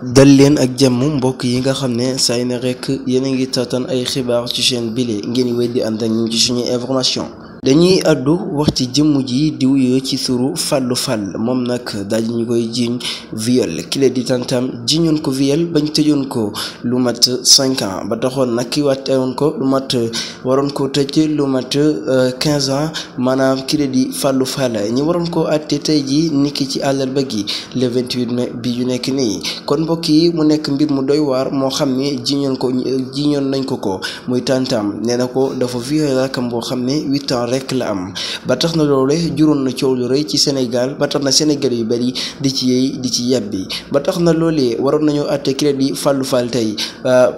dal leen ak jàmm mbokk yi nga xam ne saay na rek yéen a ngi taataan ay xibaar ci chaîne bile ngeen wéy di ànd ak ñu ci suñuy information dañuy àddu wax ci jëmm ji di wuyoo ci turu Fallou Fall moom nag daal ñu koy jiiñ viol kile di tantam jiñoon ko viol bañ tëjoon ko lu mat 5 ans ba taxoon nag ki wattewoon ko lu mat waroon ko tëj lu mat 15 ans maanaam kile di Fallou Fall ñi waroon ko àtte tey ji niki ci àllarba gi le 28 mai bi yu nekk nii kon mbokk yi mu nekk mbir mu doy waar moo xam ne jiñoon nañ ko muy tantam nee na ko dafa violé rakam boo xam ne 8 ans rek la am ba tax na loole juróon na coow lu rëy ci Sénégal ba tax na Sénégal yu bari di ci yey di ci yàbbi ba tax na loolee waroon nañoo àtte crédit Fallou Fall tey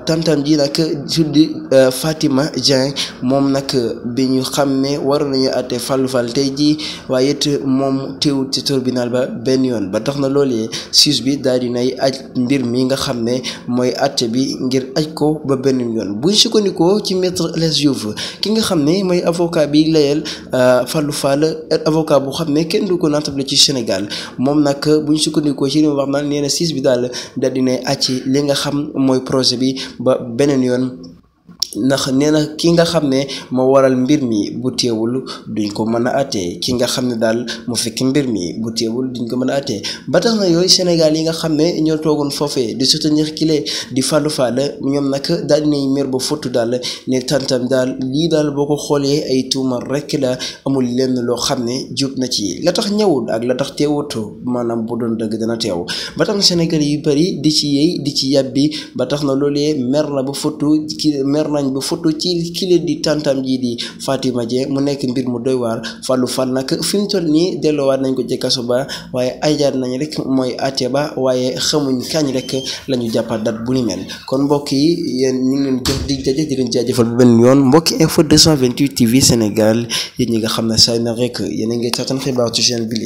tantam ji nag tuddi Fatima Dieng moom nag bi ñu xam ne waroon nañu àtte Fallou Fall tey ji waaye it moom teewut ci tribunal ba benn yoon ba tax na loolee juge bi daal di nay aj mbir mi nga xam ne mooy àtte bi ngir aj ko ba benn yoon buñ sukkandikoo ci maître El Hadji Diouf ki nga xam ne mooy avocat bi layal Fallou Fall avocat bu xam ne kenn du ko naatable ci Sénégal moom nag buñ sukkandikoo ci li mu wax naan nee na juge bi daal dinay aj li nga xam mooy projet bi ba beneen yoon ndax nee na ki nga xam ne moo waral mbir mi bu teewul duñ ko mën a àtte ki nga xam ne daal mu fekk mbir mi bu teewul duñ ko mën a àtte ba tax na yooyu Sénégal yi nga xam ne ñoo toogoon foofee di soutenir kile di Fallou Fall ñoom nag daal dinañ mer ba fottu daal ne tantam daal lii daal boo ko xoolee ay tuuma rek la amul lenn loo xam ne jub na ci la tax ñëwul ak la tax teewut maanaam bu doon dëgg dana teew ba tax na Sénégal yu bari di ci yey di ci yàbbi ba tax na loolee mer na ba fottu mer nañ ba foto ci kile di tantam ji di Fatima Dieng mu nekk mbir mu doy waar Fallou Fall nag fi mu toll nii delloowaat nañ ko ci kaso ba waaye ayjaat nañ rek mooy àtte ba waaye xamuñ kañ rek la ñu jàppaat dat bu ni mel kon mbokk yi yéen ñu ngi leen jox dig daje di leen jaajëfal bu benn yoon mbokki info 228 TV Sénégal yéen ñi nga xam ne saay na rek yéen a ngi taataan xibaar ci chaîne bi